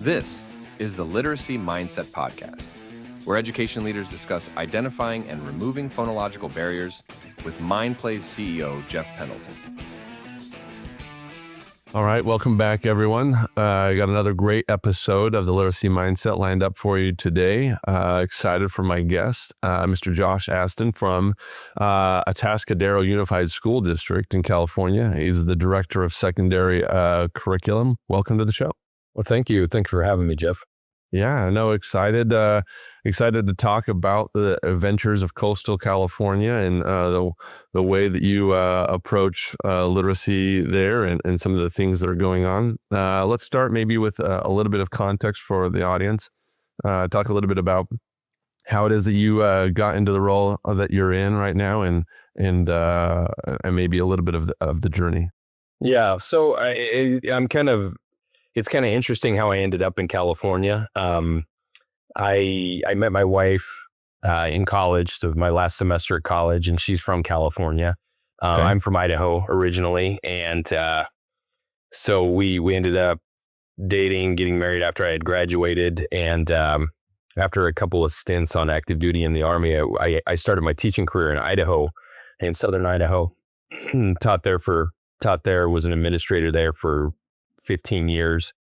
This is the Literacy Mindset Podcast, where education leaders discuss identifying and removing phonological barriers with Mindplay's CEO, Jeff Pendleton. All right, welcome back, everyone. I got another great episode of the Literacy Mindset lined up for you today. Excited for my guest, Mr. Josh Aston from Atascadero Unified School District in California. He's the Director of Secondary Curriculum. Welcome to the show. Well, thank you. Thanks for having me, Jeff. Yeah, no, excited to talk about the adventures of coastal California and the way that you approach literacy there and some of the things that are going on. Let's start maybe with a little bit of context for the audience. Talk a little bit about how it is that you got into the role that you're in right now, and maybe a little bit of the journey. Yeah, so it's kind of interesting how I ended up in California. I met my wife in college, so my last semester at college, and she's from California. Okay. I'm from Idaho originally, and so we ended up dating, getting married after I had graduated, and after a couple of stints on active duty in the Army, I started my teaching career in Idaho, in southern Idaho. Taught there, was an administrator there for 15 years.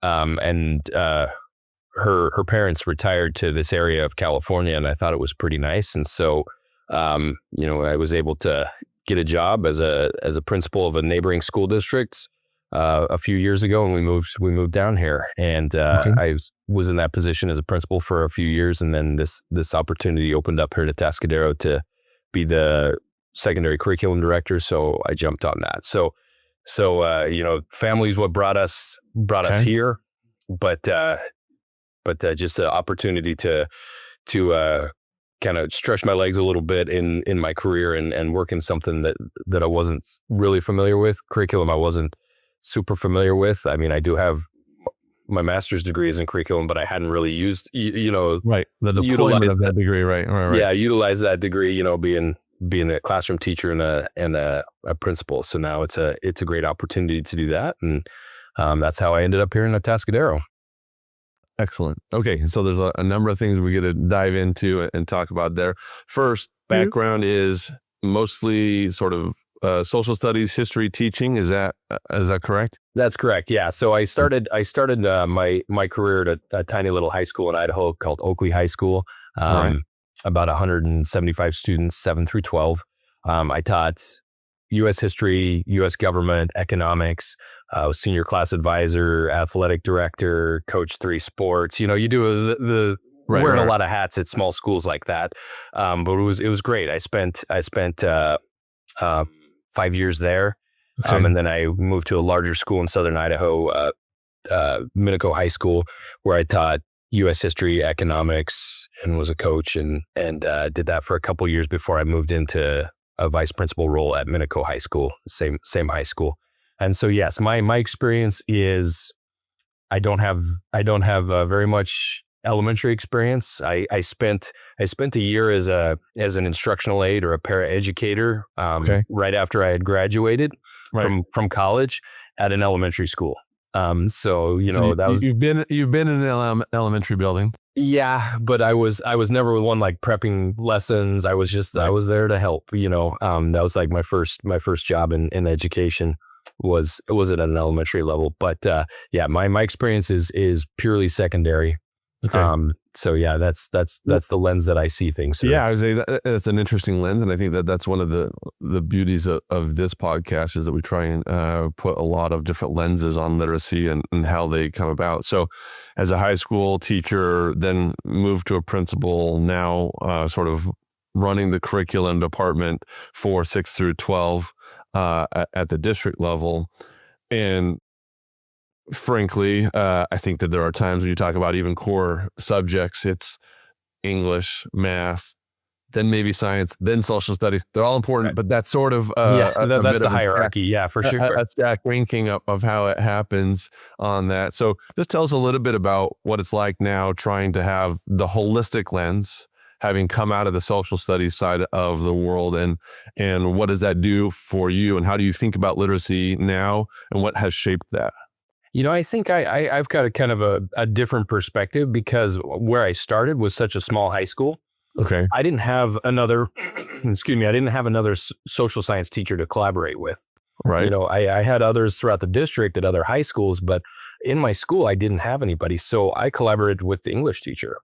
And her parents retired to this area of California, and I thought it was pretty nice. And so, I was able to get a job as a principal of a neighboring school district a few years ago, and we moved down here. And I was in that position as a principal for a few years, and then this opportunity opened up here at Atascadero to be the secondary curriculum director. So I jumped on that. So family's what brought us here, but just the opportunity to kind of stretch my legs a little bit in my career and work in something that I wasn't really familiar with. Curriculum I wasn't super familiar with. I mean, I do have my master's degree is in curriculum, but I hadn't really used, right, the deployment of that degree, right. Yeah, utilize that degree, being a classroom teacher and a principal. So now it's a great opportunity to do that. And that's how I ended up here in Atascadero. Excellent. Okay. So there's a number of things we get to dive into and talk about there. First, background is mostly sort of social studies, history teaching. Is that correct? That's correct. Yeah. So I started my career at a tiny little high school in Idaho called Oakley High School. Right. About 175 students, 7 through 12. I taught U.S. history, U.S. government, economics, was senior class advisor, athletic director, coach 3 sports. You do wearing a lot of hats at small schools like that. But it was great. I spent 5 years there. Okay. And then I moved to a larger school in southern Idaho, Minico High School, where I taught U.S. history, economics, and was a coach and did that for a couple of years before I moved into a vice principal role at Minico High School, same high school. And so, yes, my experience is I don't have very much elementary experience. I spent a year as an instructional aide or a paraeducator right after I had graduated from college at an elementary school. That was you've been in an elementary building. Yeah, but I was never one like prepping lessons. I was just I was there to help. That was like my first job in education was at an elementary level. But my experience is purely secondary. Okay. So yeah, that's the lens that I see things through. Yeah, I would say that's an interesting lens, and I think that's one of the beauties of this podcast is that we try and put a lot of different lenses on literacy and how they come about. So, as a high school teacher, then moved to a principal, now sort of running the curriculum department for 6 through 12 at the district level, and frankly, I think that there are times when you talk about even core subjects, it's English, math, then maybe science, then social studies. They're all important, but that's sort of that's the hierarchy. Yeah, for sure. A stack ranking of how it happens on that. So just tell us a little bit about what it's like now trying to have the holistic lens, having come out of the social studies side of the world, and what does that do for you, and how do you think about literacy now, and what has shaped that? I think I've got a kind of a different perspective because where I started was such a small high school. Okay. I didn't have another, excuse me, I didn't have another social science teacher to collaborate with. Right. I had others throughout the district at other high schools, but in my school, I didn't have anybody. So I collaborated with the English teacher.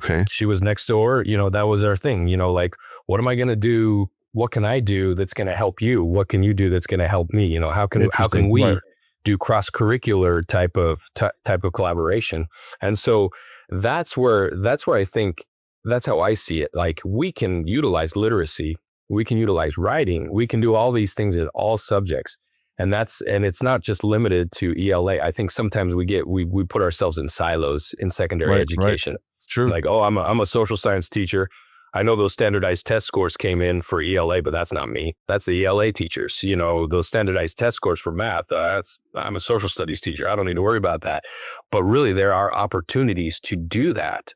Okay. She was next door. That was our thing. Like, what am I going to do? What can I do that's going to help you? What can you do that's going to help me? How can we do cross-curricular type of collaboration? And so that's where I think that's how I see it. Like, we can utilize literacy, we can utilize writing, we can do all these things in all subjects. And it's not just limited to ELA. I think sometimes we put ourselves in silos in secondary education. Right. It's true. Like, oh, I'm a social science teacher. I know those standardized test scores came in for ELA, but that's not me. That's the ELA teachers. Those standardized test scores for math. I'm a social studies teacher. I don't need to worry about that. But really, there are opportunities to do that.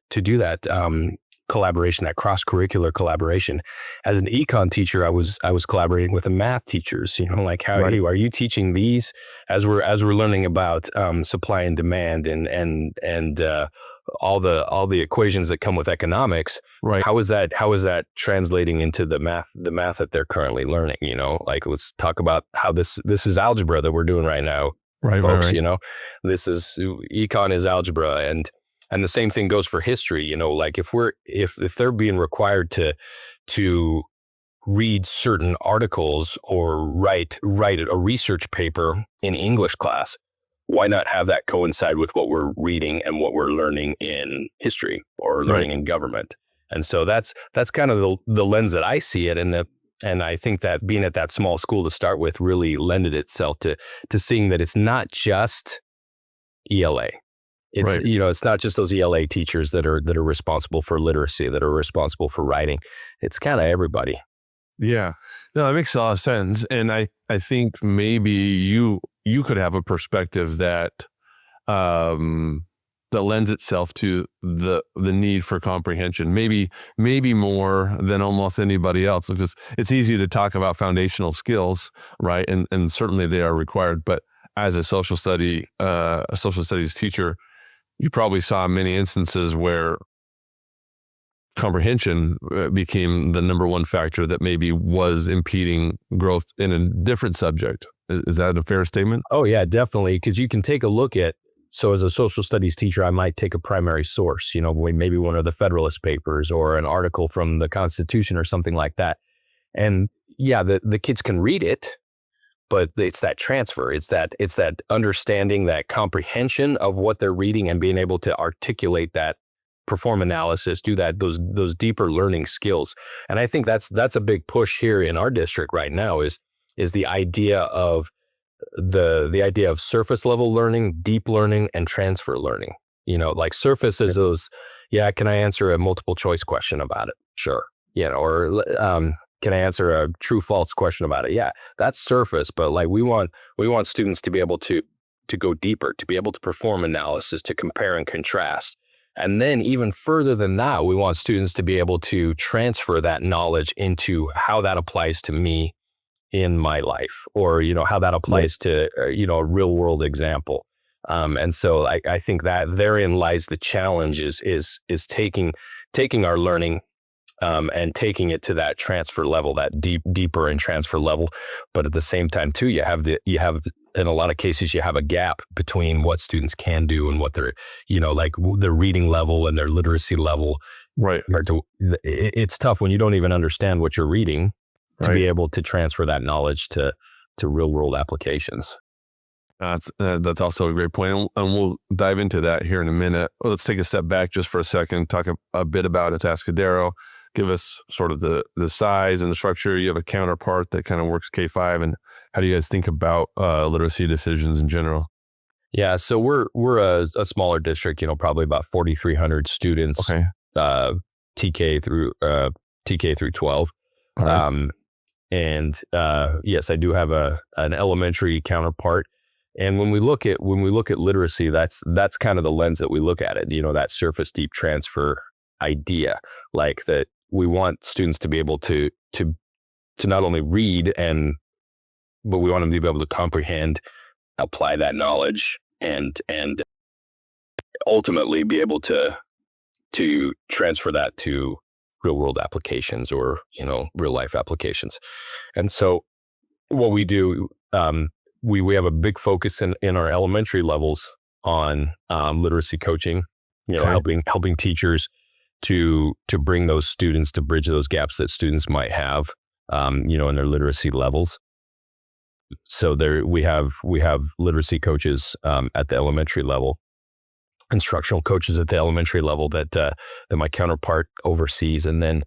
Collaboration, that cross-curricular collaboration. As an econ teacher, I was collaborating with the math teachers. Like, how hey, are you teaching these as we're learning about supply and demand and all the equations that come with economics. Right. How is that translating into the math that they're currently learning? Like, let's talk about how this is algebra that we're doing right now, folks. This is econ is algebra, and the same thing goes for history. Like, if they're being required to read certain articles or write a research paper in English class, why not have that coincide with what we're reading and what we're learning in history or learning in government? And so that's kind of the lens that I see it, and I think that being at that small school to start with really lended itself to seeing that it's not just ELA. It's it's not just those ELA teachers that are responsible for literacy, that are responsible for writing. It's kind of everybody. Yeah, no, that makes a lot of sense, and I think maybe you could have a perspective that that lends itself to the need for comprehension, maybe more than almost anybody else, because it's easy to talk about foundational skills, right? And certainly they are required, but as a social studies teacher, you probably saw many instances where comprehension became the number one factor that maybe was impeding growth in a different subject. Is that a fair statement? Oh yeah, definitely. Because you can take a look at, so as a social studies teacher, I might take a primary source, maybe one of the Federalist Papers or an article from the Constitution or something like that. And yeah, the kids can read it, but it's that transfer. It's that understanding, that comprehension of what they're reading and being able to articulate that, perform analysis, do those deeper learning skills. And I think that's a big push here in our district right now is the idea of the idea of surface level learning, deep learning, and transfer learning. Like surface is those, can I answer a multiple choice question about it? Sure. Or can I answer a true false question about it? Yeah, that's surface. But like we want students to be able to go deeper, to be able to perform analysis, to compare and contrast. And then even further than that, we want students to be able to transfer that knowledge into how that applies to me in my life, or, how that applies to, a real world example. And so I think that therein lies the challenge is taking our learning and taking it to that transfer level, that deeper and transfer level. But at the same time too, you have in a lot of cases, you have a gap between what students can do and what they're, like their reading level and their literacy level. Right. It's tough when you don't even understand what you're reading to be able to transfer that knowledge to real world applications. That's also a great point. And we'll dive into that here in a minute. Let's take a step back just for a second, talk a bit about Atascadero. Give us sort of the size and the structure. You have a counterpart that kind of works K-5, and how do you guys think about literacy decisions in general? Yeah, so we're a smaller district, probably about 4,300 students, okay. TK through 12. Right. And yes, I do have an elementary counterpart. And when we look at literacy, that's kind of the lens that we look at it. That surface deep transfer idea, like that we want students to be able to not only read but we want them to be able to comprehend, apply that knowledge and ultimately be able to transfer that to real world applications or, real life applications. And so what we do, we have a big focus in our elementary levels on literacy coaching, helping teachers to bring those students, to bridge those gaps that students might have, in their literacy levels. So we have literacy coaches at the elementary level, instructional coaches at the elementary level that my counterpart oversees, and then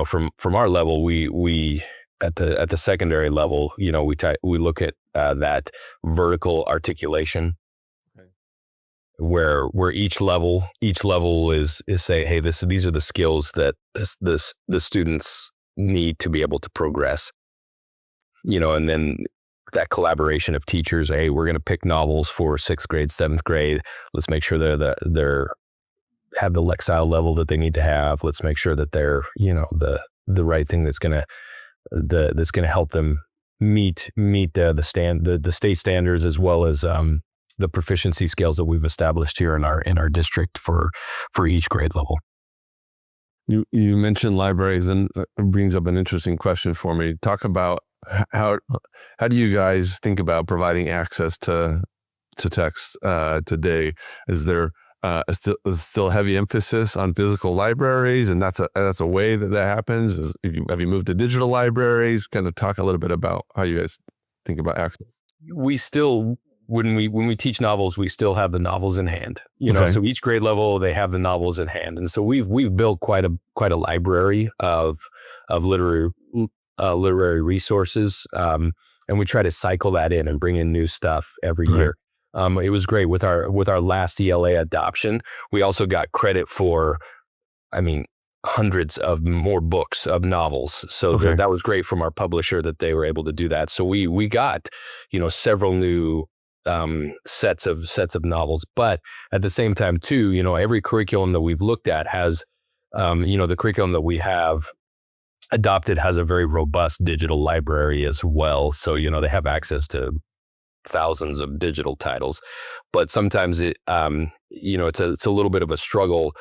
from our level, we at the secondary level, we look at that vertical articulation, where each level is say, hey, these are the skills that the students need to be able to progress, and then that collaboration of teachers. Hey, we're going to pick novels for 6th grade, 7th grade. Let's make sure they're have the lexile level that they need to have. Let's make sure that they're, the right thing that's going to help them meet the state standards, as well as the proficiency scales that we've established here in our district for each grade level. You mentioned libraries, and it brings up an interesting question for me. Talk about how do you guys think about providing access to text today? Is there still heavy emphasis on physical libraries, and that's a way that happens? Have you moved to digital libraries? Kind of talk a little bit about how you guys think about access. We still, when we teach novels, we still have the novels in hand. Okay. So each grade level they have the novels in hand, and so we've built quite a library of literary resources, and we try to cycle that in and bring in new stuff every year. It was great with our last ELA adoption. We also got credit for, hundreds of more books of novels. So that was great from our publisher that they were able to do that. So we got, several new sets of novels. But at the same time too, every curriculum that we've looked at has, the curriculum that we have adopted has a very robust digital library as well. So, they have access to thousands of digital titles, but sometimes it's a little bit of a struggle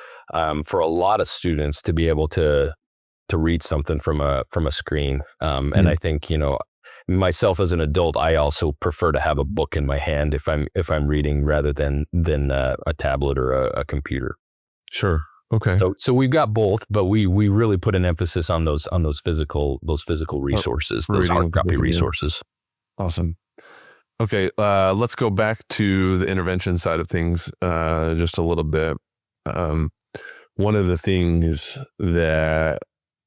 for a lot of students to be able to read something from a screen. And I think, myself as an adult, I also prefer to have a book in my hand if I'm reading, rather than a tablet or a computer. Sure. Okay. So we've got both, but we really put an emphasis on those physical resources, those hard copy resources. Awesome. Okay, let's go back to the intervention side of things just a little bit. One of the things that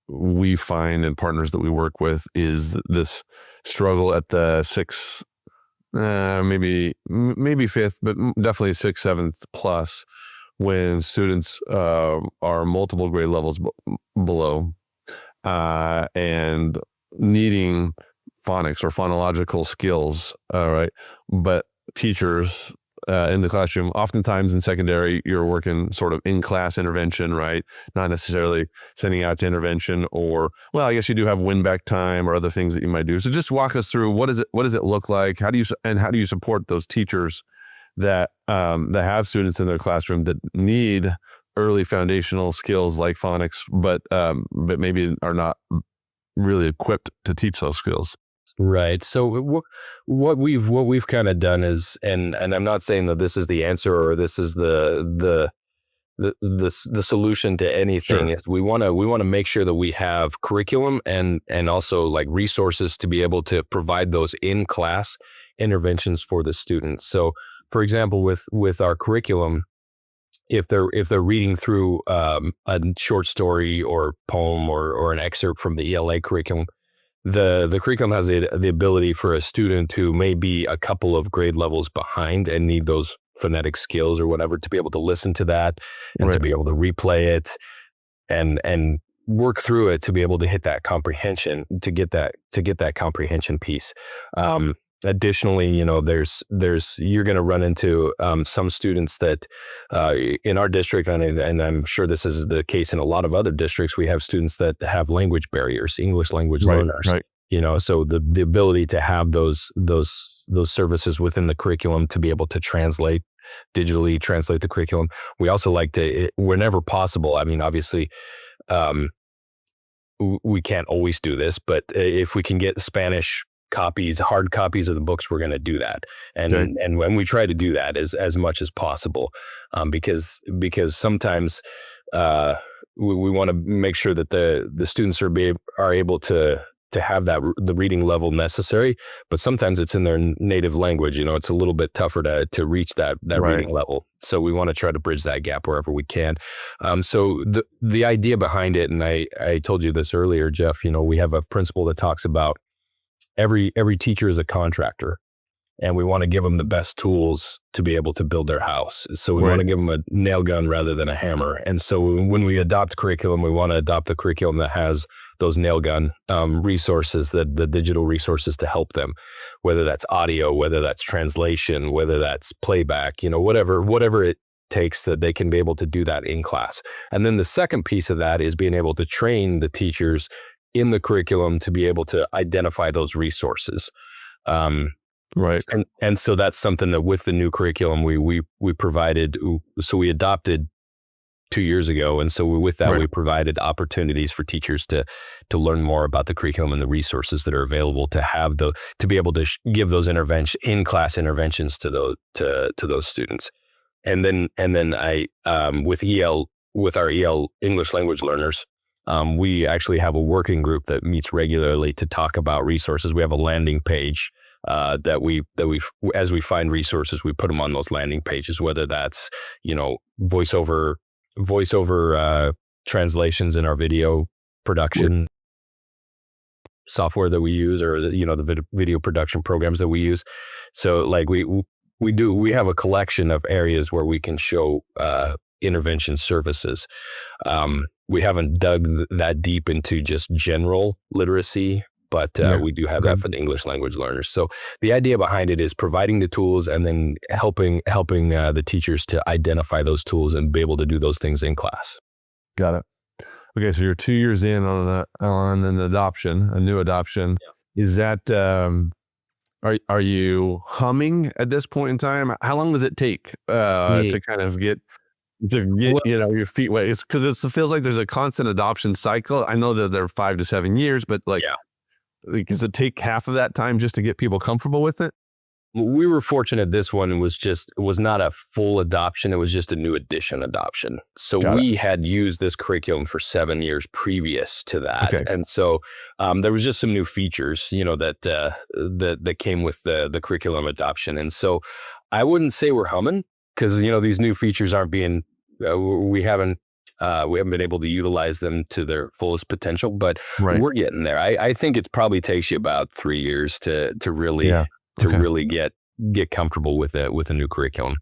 we find in partners that we work with is this struggle at the 6th, maybe 5th, but definitely 6th, 7th plus, when students are multiple grade levels below and needing phonics or phonological skills, all right, but teachers in the classroom, oftentimes in secondary, you're working sort of in-class intervention, right? Not necessarily sending out to intervention, or, well, I guess you do have win-back time or other things that you might do. So just walk us through, what does it look like? How do you support those teachers that have students in their classroom that need early foundational skills like phonics, but maybe are not really equipped to teach those skills? Right. So what we've kind of done is, and I'm not saying that this is the answer or this is the solution to anything. Sure. Is we want to make sure that we have curriculum and also like resources to be able to provide those in-class interventions for the students. So, for example, with our curriculum, if they're reading through a short story or poem or an excerpt from the ELA curriculum, the curriculum has the ability for a student who may be a couple of grade levels behind and need those phonetic skills or whatever to be able to listen to that and to be able to replay it and work through it to be able to hit that comprehension, to get that comprehension piece. Additionally, there's you're going to run into some students that in our district, and I'm sure this is the case in a lot of other districts, we have students that have language barriers, English language learners. Right. So the ability to have those services within the curriculum to be able to digitally translate the curriculum. We also like to, whenever possible, I mean, obviously, we can't always do this, but if we can get Spanish copies, hard copies of the books, we're going to do that. And when we try to do that as much as possible, because sometimes we want to make sure that the students are able to have the reading level necessary, but sometimes it's in their native language. It's a little bit tougher to reach that reading level. So we want to try to bridge that gap wherever we can. So the idea behind it, and I told you this earlier, Jeff, we have a principle that talks about every teacher is a contractor, and we want to give them the best tools to be able to build their house. So we want to give them a nail gun rather than a hammer. And so when we adopt curriculum, we want to adopt the curriculum that has those nail gun resources, the digital resources to help them, whether that's audio, whether that's translation, whether that's playback, whatever it takes, that they can be able to do that in class. And then the second piece of that is being able to train the teachers in the curriculum to be able to identify those resources. Right. And so that's something that with the new curriculum we provided. So we adopted 2 years ago. And so with that, we provided opportunities for teachers to learn more about the curriculum and the resources that are available to be able to give those in-class interventions to those students. And then I, with our EL English language learners, we actually have a working group that meets regularly to talk about resources. We have a landing page that we as we find resources, we put them on those landing pages, whether that's, voiceover translations in our video production software that we use, or the video production programs that we use. So like we have a collection of areas where we can show intervention services. We haven't dug that deep into just general literacy, but we do have that for the English language learners. So the idea behind it is providing the tools and then helping the teachers to identify those tools and be able to do those things in class. Got it. Okay, so you're 2 years in on an adoption, a new adoption. Yeah. Is that are you humming at this point in time? How long does it take to kind of get your feet wet? It's because it feels like there's a constant adoption cycle. I know that they're 5 to 7 years, but does it take half of that time just to get people comfortable with it? We were fortunate. This one was not a full adoption. It was just a new edition adoption. So we had used this curriculum for 7 years previous to that. Okay. And so there was just some new features, that came with the curriculum adoption. And so I wouldn't say we're humming, because, these new features aren't being, we haven't been able to utilize them to their fullest potential, but we're getting there. I think it probably takes you about 3 years to really really get comfortable with a new curriculum.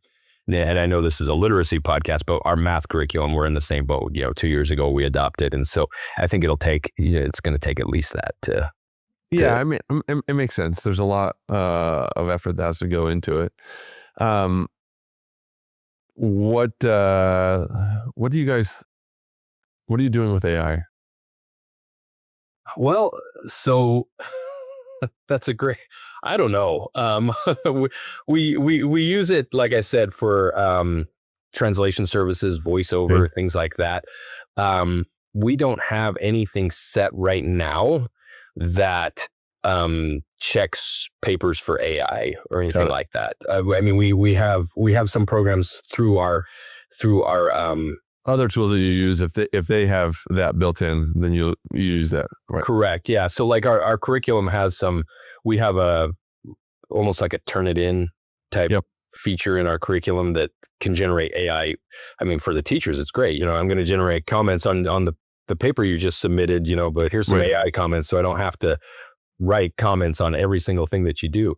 And I know this is a literacy podcast, but our math curriculum, we're in the same boat. 2 years ago we adopted, and so I think it's going to take at least that I mean, it makes sense. There's a lot of effort that has to go into it. What are you doing with AI? Well, so that's a great, I don't know. We use it, like I said, for translation services, voiceover, things like that. We don't have anything set right now that checks papers for AI or anything like that. I mean, we have some programs through our other tools that you use. If they have that built in, then you use that. Right? Correct. Yeah. So like our curriculum has we have almost like a Turnitin type feature in our curriculum that can generate AI. I mean, for the teachers, it's great. I'm going to generate comments on the paper you just submitted, but here's some AI comments, so I don't have to write comments on every single thing that you do.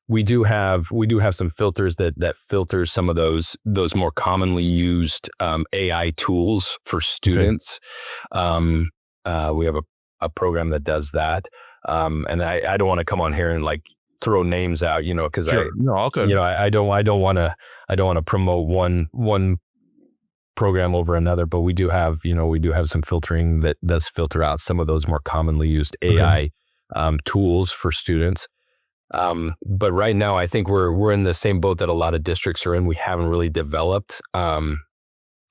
We do have some filters that filter some of those more commonly used AI tools for students. Okay. We have a program that does that. And I don't want to come on here and like throw names out, because I don't want to promote one program over another, but we do have some filtering that does filter out some of those more commonly used AI tools for students. But right now, I think we're in the same boat that a lot of districts are in. We haven't really developed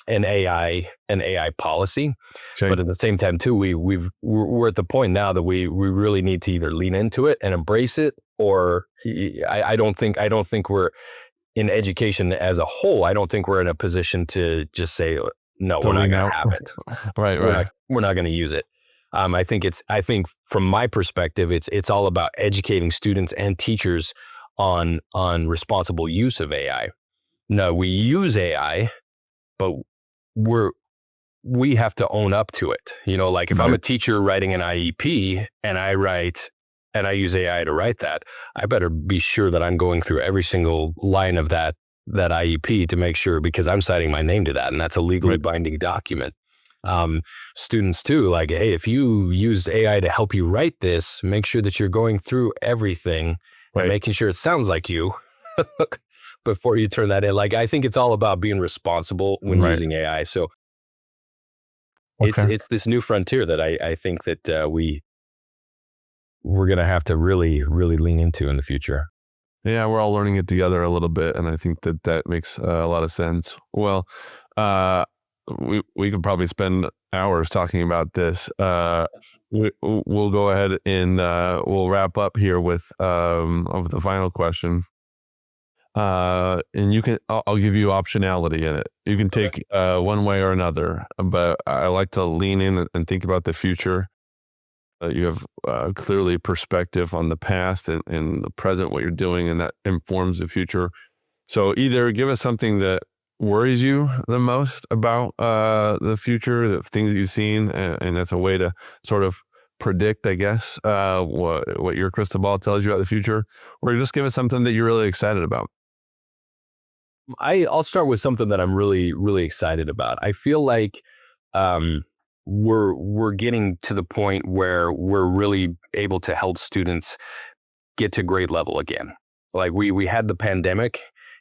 an AI policy, but at the same time too, we're at the point now that we really need to either lean into it and embrace it, or I don't think we're in education as a whole. I don't think we're in a position to just say no, we're not going to have it. Right. We're not going to use it. I think from my perspective, it's all about educating students and teachers on responsible use of AI. No, we use AI, but we have to own up to it. Like if I'm a teacher writing an IEP and I use AI to write that, I better be sure that I'm going through every single line of that IEP to make sure, because I'm citing my name to that, and that's a legally binding document. Students too, like, hey, if you use AI to help you write this, make sure that you're going through everything and making sure it sounds like you before you turn that in. Like, I think it's all about being responsible when using AI. So it's this new frontier that I think that we're going to have to really, really lean into in the future. Yeah, we're all learning it together a little bit, and I think that makes a lot of sense. Well, we could probably spend hours talking about this. We'll go ahead and we'll wrap up here with the final question. And I'll give you optionality in it. You can take one way or another, but I like to lean in and think about the future. You have clearly perspective on the past and the present, what you're doing, and that informs the future. So either give us something that worries you the most about the future, the things that you've seen, and that's a way to sort of predict, I guess, what your crystal ball tells you about the future, or just give us something that you're really excited about. I'll start with something that I'm really, really excited about. I feel like we're getting to the point where we're really able to help students get to grade level again. Like we had the pandemic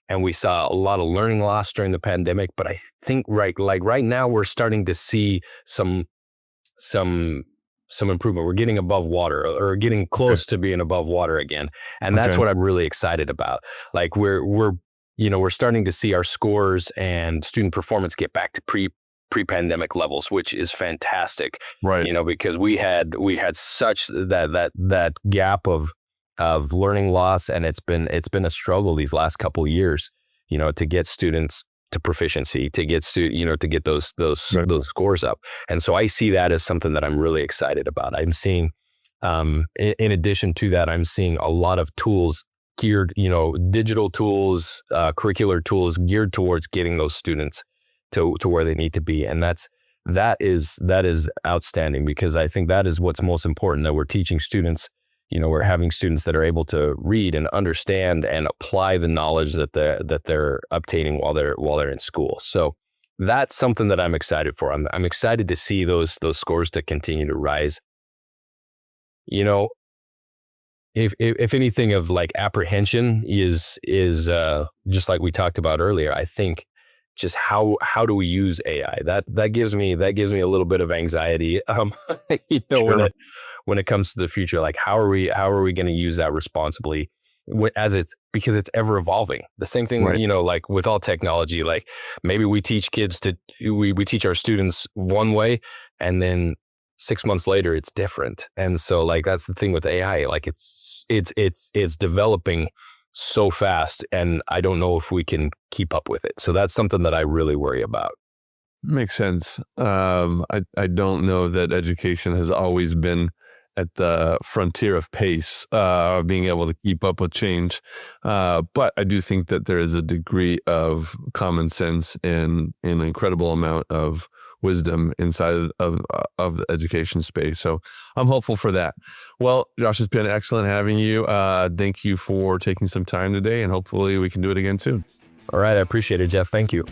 and we saw a lot of learning loss during the pandemic, but I think right now we're starting to see some improvement. We're getting above water, or getting close to being above water again. And that's what I'm really excited about. Like we're starting to see our scores and student performance get back to pre-pandemic levels, which is fantastic. Right. Because we had such that gap of learning loss, and it's been a struggle these last couple of years, to get students to proficiency, to get those scores up. And so I see that as something that I'm really excited about. I'm seeing, in addition to that, I'm seeing a lot of tools geared, digital tools, curricular tools geared towards getting those students to where they need to be. And that is outstanding, because I think that is what's most important, that we're teaching students, we're having students that are able to read and understand and apply the knowledge that they're obtaining while they're in school. So that's something that I'm excited for. I'm excited to see those scores to continue to rise. If anything of like apprehension is just like we talked about earlier, I think just how do we use AI? That gives me a little bit of anxiety. When it comes to the future, like how are we going to use that responsibly? Because it's ever evolving. The same thing, like with all technology, like maybe we teach we teach our students one way, and then 6 months later it's different. And so like that's the thing with AI, like it's developing so fast, and I don't know if we can keep up with it. So that's something that I really worry about. Makes sense. I don't know that education has always been at the frontier of pace, being able to keep up with change. But I do think that there is a degree of common sense and an incredible amount of wisdom inside of the education space. So I'm hopeful for that. Well, Josh, it's been excellent having you. Thank you for taking some time today, and hopefully we can do it again soon. All right. I appreciate it, Jeff. Thank you.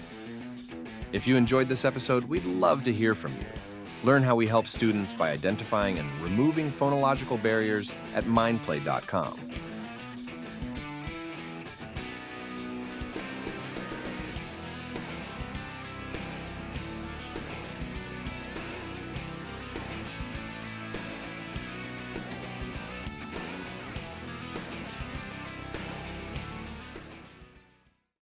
If you enjoyed this episode, we'd love to hear from you. Learn how we help students by identifying and removing phonological barriers at mindplay.com.